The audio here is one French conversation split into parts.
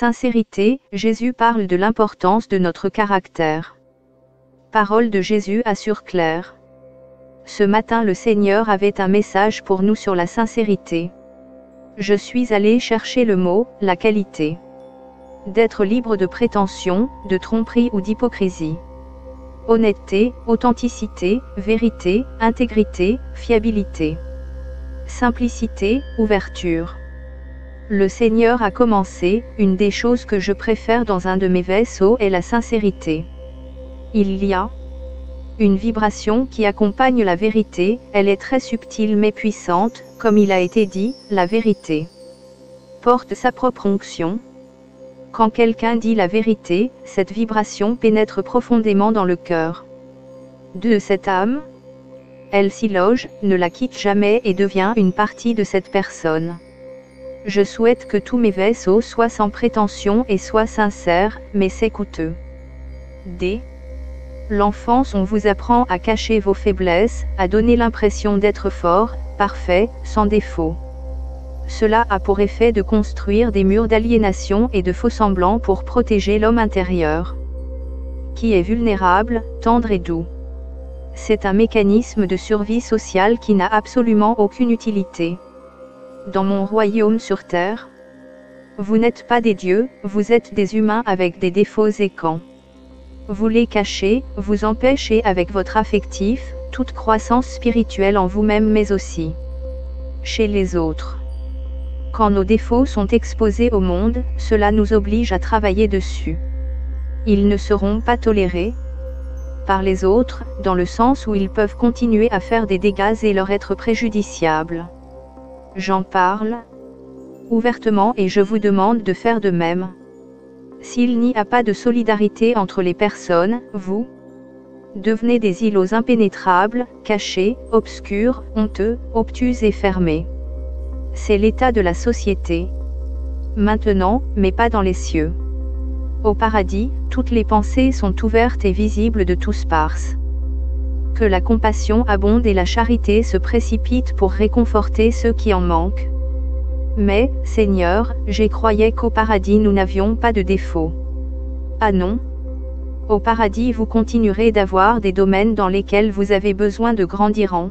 Sincérité, Jésus parle de l'importance de notre caractère. Parole de Jésus assure claire. Ce matin le Seigneur avait un message pour nous sur la sincérité. Je suis allé chercher le mot, la qualité. D'être libre de prétention, de tromperie ou d'hypocrisie. Honnêteté, authenticité, vérité, intégrité, fiabilité. Simplicité, ouverture. Le Seigneur a commencé, une des choses que je préfère dans un de mes vaisseaux est la sincérité. Il y a une vibration qui accompagne la vérité, elle est très subtile mais puissante, comme il a été dit, la vérité porte sa propre onction. Quand quelqu'un dit la vérité, cette vibration pénètre profondément dans le cœur de cette âme. Elle s'y loge, ne la quitte jamais et devient une partie de cette personne. Je souhaite que tous mes vaisseaux soient sans prétention et soient sincères, mais c'est coûteux. Dès l'enfance, on vous apprend à cacher vos faiblesses, à donner l'impression d'être fort, parfait, sans défaut. Cela a pour effet de construire des murs d'aliénation et de faux-semblants pour protéger l'homme intérieur, qui est vulnérable, tendre et doux. C'est un mécanisme de survie sociale qui n'a absolument aucune utilité. Dans mon royaume sur terre, vous n'êtes pas des dieux, vous êtes des humains avec des défauts et quand vous les cachez, vous empêchez avec votre affectif, toute croissance spirituelle en vous-même mais aussi chez les autres. Quand nos défauts sont exposés au monde, cela nous oblige à travailler dessus. Ils ne seront pas tolérés par les autres, dans le sens où ils peuvent continuer à faire des dégâts et leur être préjudiciables. J'en parle ouvertement et je vous demande de faire de même. S'il n'y a pas de solidarité entre les personnes, vous devenez des îlots impénétrables, cachés, obscurs, honteux, obtus et fermés. C'est l'état de la société. Maintenant, mais pas dans les cieux. Au paradis, toutes les pensées sont ouvertes et visibles de tous parts. Que la compassion abonde et la charité se précipite pour réconforter ceux qui en manquent. Mais, Seigneur, je croyais qu'au paradis nous n'avions pas de défauts. Ah non. Au paradis vous continuerez d'avoir des domaines dans lesquels vous avez besoin de grandir en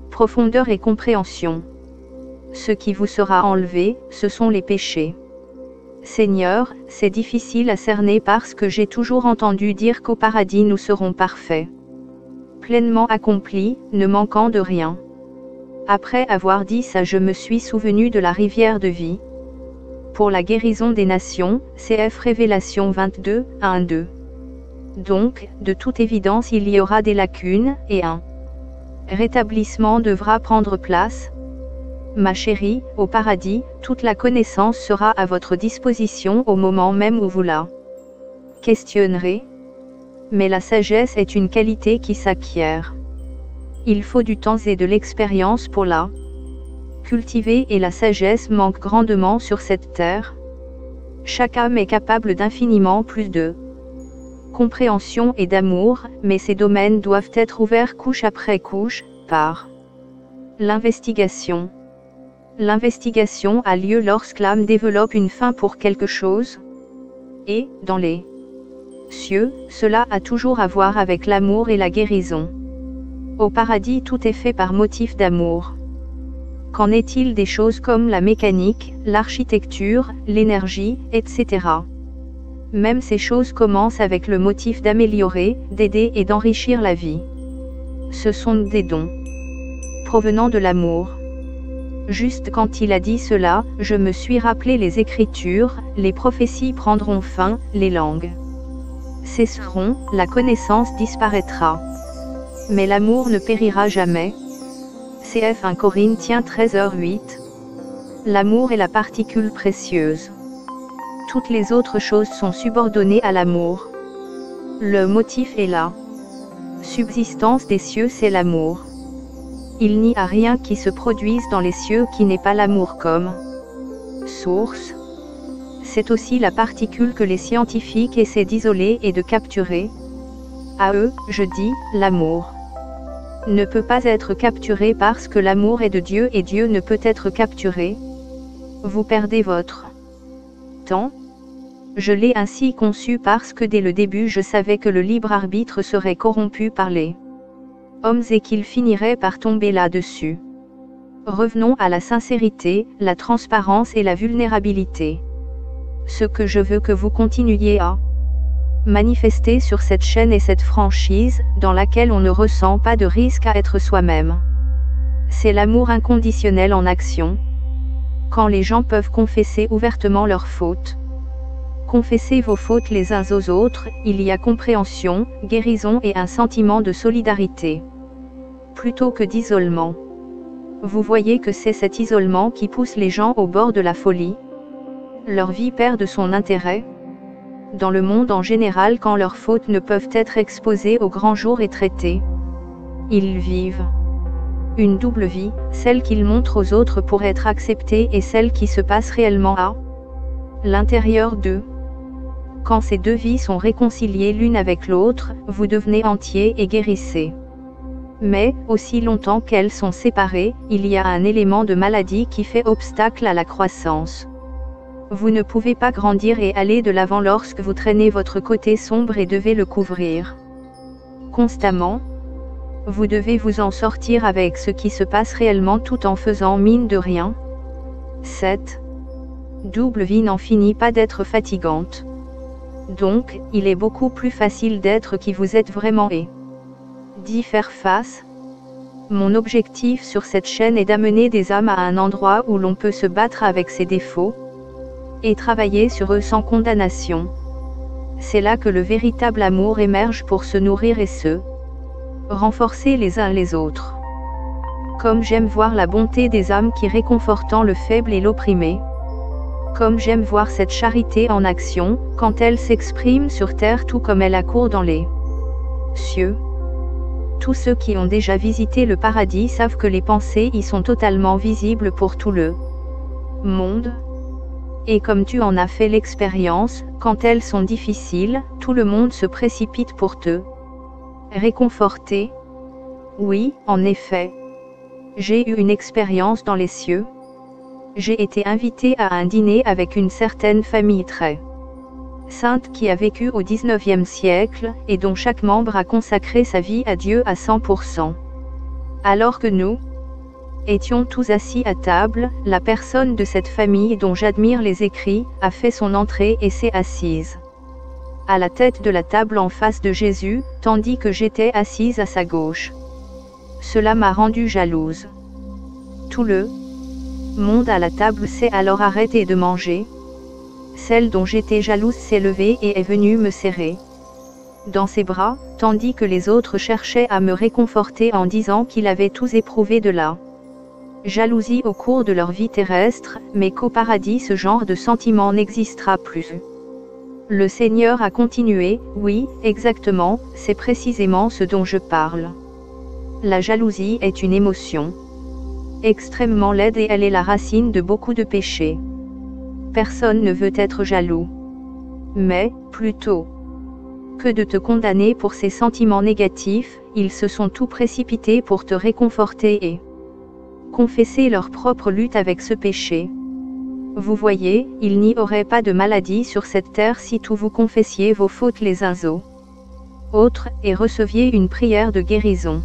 profondeur et compréhension. Ce qui vous sera enlevé, ce sont les péchés. Seigneur, c'est difficile à cerner parce que j'ai toujours entendu dire qu'au paradis nous serons parfaits, pleinement accomplis, ne manquant de rien. Après avoir dit ça, je me suis souvenu de la rivière de vie pour la guérison des nations, CF Révélation 22, 1-2. Donc, de toute évidence il y aura des lacunes, et un rétablissement devra prendre place. Ma chérie, au paradis, toute la connaissance sera à votre disposition au moment même où vous la questionnerez. Mais la sagesse est une qualité qui s'acquiert. Il faut du temps et de l'expérience pour la cultiver et la sagesse manque grandement sur cette terre. Chaque âme est capable d'infiniment plus de compréhension et d'amour, mais ces domaines doivent être ouverts couche après couche, par l'investigation. L'investigation a lieu lorsque l'âme développe une faim pour quelque chose. Et, dans les cieux, cela a toujours à voir avec l'amour et la guérison. Au paradis tout est fait par motif d'amour. Qu'en est-il des choses comme la mécanique, l'architecture, l'énergie, etc. Même ces choses commencent avec le motif d'améliorer, d'aider et d'enrichir la vie. Ce sont des dons provenant de l'amour. Juste quand il a dit cela, je me suis rappelé les Écritures, les prophéties prendront fin, les langues cesseront, la connaissance disparaîtra. Mais l'amour ne périra jamais. Cf 1 Corinthiens 13h8. L'amour est la particule précieuse. Toutes les autres choses sont subordonnées à l'amour. Le motif est la subsistance des cieux, c'est l'amour. Il n'y a rien qui se produise dans les cieux qui n'ait pas l'amour comme source. C'est aussi la particule que les scientifiques essaient d'isoler et de capturer. À eux, je dis, l'amour ne peut pas être capturé parce que l'amour est de Dieu et Dieu ne peut être capturé. Vous perdez votre temps. Je l'ai ainsi conçu parce que dès le début je savais que le libre arbitre serait corrompu par les hommes et qu'il finirait par tomber là-dessus. Revenons à la sincérité, la transparence et la vulnérabilité. Ce que je veux que vous continuiez à manifester sur cette chaîne est cette franchise, dans laquelle on ne ressent pas de risque à être soi-même. C'est l'amour inconditionnel en action. Quand les gens peuvent confesser ouvertement leurs fautes. Confessez vos fautes les uns aux autres, il y a compréhension, guérison et un sentiment de solidarité. Plutôt que d'isolement. Vous voyez que c'est cet isolement qui pousse les gens au bord de la folie. Leur vie perd de son intérêt. Dans le monde en général, quand leurs fautes ne peuvent être exposées au grand jour et traitées, ils vivent une double vie, celle qu'ils montrent aux autres pour être acceptés et celle qui se passe réellement à l'intérieur d'eux. Quand ces deux vies sont réconciliées l'une avec l'autre, vous devenez entier et guérissez. Mais, aussi longtemps qu'elles sont séparées, il y a un élément de maladie qui fait obstacle à la croissance. Vous ne pouvez pas grandir et aller de l'avant lorsque vous traînez votre côté sombre et devez le couvrir constamment. Vous devez vous en sortir avec ce qui se passe réellement tout en faisant mine de rien. Cette double vie n'en finit pas d'être fatigante. Donc, il est beaucoup plus facile d'être qui vous êtes vraiment et d'y faire face. Mon objectif sur cette chaîne est d'amener des âmes à un endroit où l'on peut se battre avec ses défauts et travailler sur eux sans condamnation. C'est là que le véritable amour émerge pour se nourrir et se renforcer les uns les autres. Comme j'aime voir la bonté des âmes qui réconfortant le faible et l'opprimé. Comme j'aime voir cette charité en action, quand elle s'exprime sur terre tout comme elle accourt dans les cieux. Tous ceux qui ont déjà visité le paradis savent que les pensées y sont totalement visibles pour tout le monde. Et comme tu en as fait l'expérience, quand elles sont difficiles, tout le monde se précipite pour te réconforter. Oui, en effet. J'ai eu une expérience dans les cieux. J'ai été invité à un dîner avec une certaine famille très sainte qui a vécu au XIXe siècle, et dont chaque membre a consacré sa vie à Dieu à 100%. Alors que nous étions tous assis à table, la personne de cette famille dont j'admire les écrits, a fait son entrée et s'est assise à la tête de la table en face de Jésus, tandis que j'étais assise à sa gauche. Cela m'a rendue jalouse. Tout le monde à la table s'est alors arrêté de manger. Celle dont j'étais jalouse s'est levée et est venue me serrer dans ses bras, tandis que les autres cherchaient à me réconforter en disant qu'ils avaient tous éprouvé de la jalousie au cours de leur vie terrestre, mais qu'au paradis ce genre de sentiment n'existera plus. Le Seigneur a continué, oui, exactement, c'est précisément ce dont je parle. La jalousie est une émotion extrêmement laide et elle est la racine de beaucoup de péchés. Personne ne veut être jaloux. Mais, plutôt que de te condamner pour ces sentiments négatifs, ils se sont tout précipités pour te réconforter et confesser leur propre lutte avec ce péché. Vous voyez, il n'y aurait pas de maladie sur cette terre si tous vous confessiez vos fautes les uns aux autres, et receviez une prière de guérison.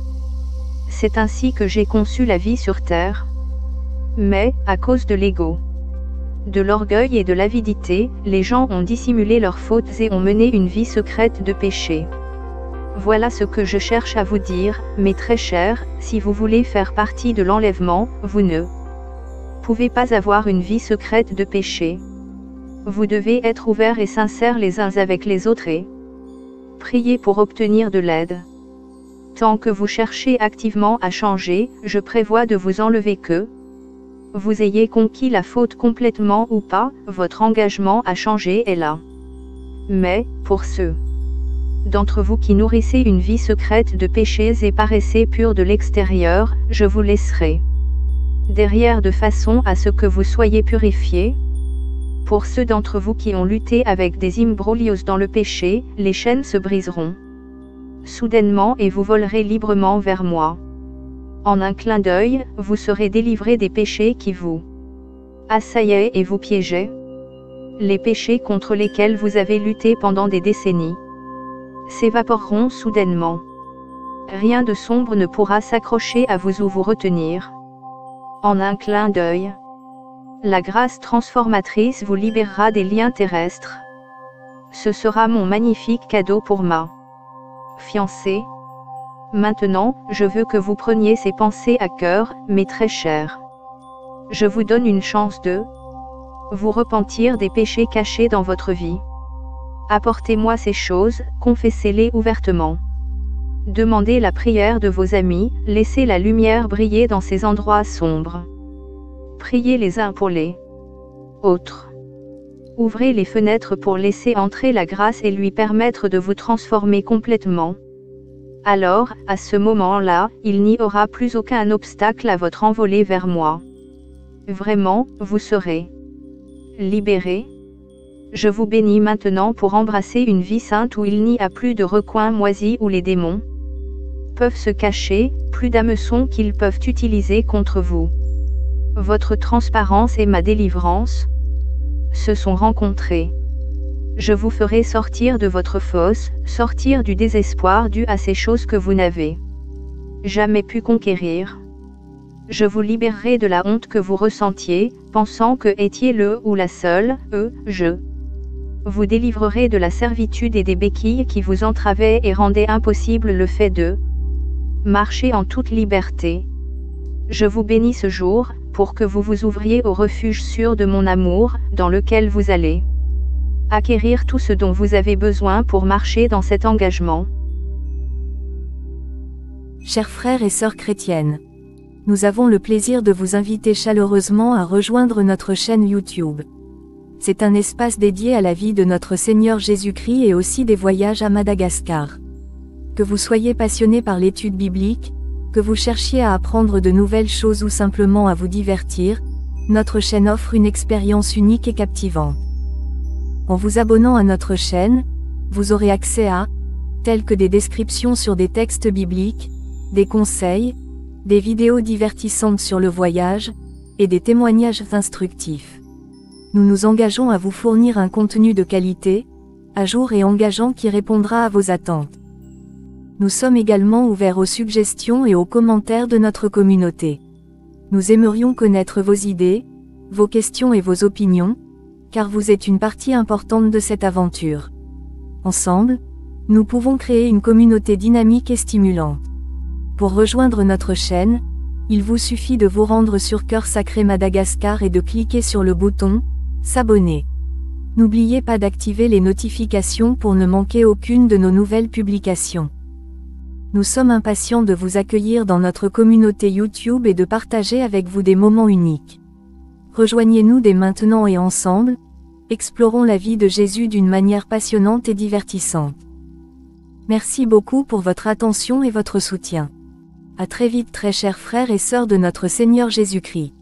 C'est ainsi que j'ai conçu la vie sur terre. Mais, à cause de l'ego, de l'orgueil et de l'avidité, les gens ont dissimulé leurs fautes et ont mené une vie secrète de péché. Voilà ce que je cherche à vous dire, mes très chers, si vous voulez faire partie de l'enlèvement, vous ne pouvez pas avoir une vie secrète de péché. Vous devez être ouverts et sincères les uns avec les autres et prier pour obtenir de l'aide. Tant que vous cherchez activement à changer, je prévois de vous enlever que vous ayez conquis la faute complètement ou pas, votre engagement à changer est là. Mais, pour ceux d'entre vous qui nourrissez une vie secrète de péchés et paraissez purs de l'extérieur, je vous laisserai derrière de façon à ce que vous soyez purifiés. Pour ceux d'entre vous qui ont lutté avec des imbroglios dans le péché, les chaînes se briseront soudainement et vous volerez librement vers moi. En un clin d'œil, vous serez délivrés des péchés qui vous assaillaient et vous piégeaient. Les péchés contre lesquels vous avez lutté pendant des décennies s'évaporeront soudainement. Rien de sombre ne pourra s'accrocher à vous ou vous retenir. En un clin d'œil, la grâce transformatrice vous libérera des liens terrestres. Ce sera mon magnifique cadeau pour ma fiancée. Maintenant, je veux que vous preniez ces pensées à cœur, mes très chers. Je vous donne une chance de vous repentir des péchés cachés dans votre vie. Apportez-moi ces choses, confessez-les ouvertement. Demandez la prière de vos amis, laissez la lumière briller dans ces endroits sombres. Priez les uns pour les autres. Ouvrez les fenêtres pour laisser entrer la grâce et lui permettre de vous transformer complètement. Alors, à ce moment-là, il n'y aura plus aucun obstacle à votre envolée vers moi. Vraiment, vous serez libéré. Je vous bénis maintenant pour embrasser une vie sainte où il n'y a plus de recoins moisis où les démons peuvent se cacher, plus d'hameçons qu'ils peuvent utiliser contre vous. Votre transparence et ma délivrance se sont rencontrées. Je vous ferai sortir de votre fosse, sortir du désespoir dû à ces choses que vous n'avez jamais pu conquérir. Je vous libérerai de la honte que vous ressentiez, pensant que étiez le ou la seule, je vous délivrerai de la servitude et des béquilles qui vous entravaient et rendaient impossible le fait de marcher en toute liberté. Je vous bénis ce jour, pour que vous vous ouvriez au refuge sûr de mon amour, dans lequel vous allez acquérir tout ce dont vous avez besoin pour marcher dans cet engagement. Chers frères et sœurs chrétiennes, nous avons le plaisir de vous inviter chaleureusement à rejoindre notre chaîne YouTube. C'est un espace dédié à la vie de notre Seigneur Jésus-Christ et aussi des voyages à Madagascar. Que vous soyez passionné par l'étude biblique, que vous cherchiez à apprendre de nouvelles choses ou simplement à vous divertir, notre chaîne offre une expérience unique et captivante. En vous abonnant à notre chaîne, vous aurez accès à, tels que des descriptions sur des textes bibliques, des conseils, des vidéos divertissantes sur le voyage, et des témoignages instructifs. Nous nous engageons à vous fournir un contenu de qualité, à jour et engageant qui répondra à vos attentes. Nous sommes également ouverts aux suggestions et aux commentaires de notre communauté. Nous aimerions connaître vos idées, vos questions et vos opinions, car vous êtes une partie importante de cette aventure. Ensemble, nous pouvons créer une communauté dynamique et stimulante. Pour rejoindre notre chaîne, il vous suffit de vous rendre sur Cœur Sacré Madagascar et de cliquer sur le bouton « S'abonner ». N'oubliez pas d'activer les notifications pour ne manquer aucune de nos nouvelles publications. Nous sommes impatients de vous accueillir dans notre communauté YouTube et de partager avec vous des moments uniques. Rejoignez-nous dès maintenant et ensemble, explorons la vie de Jésus d'une manière passionnante et divertissante. Merci beaucoup pour votre attention et votre soutien. À très vite très chers frères et sœurs de notre Seigneur Jésus-Christ.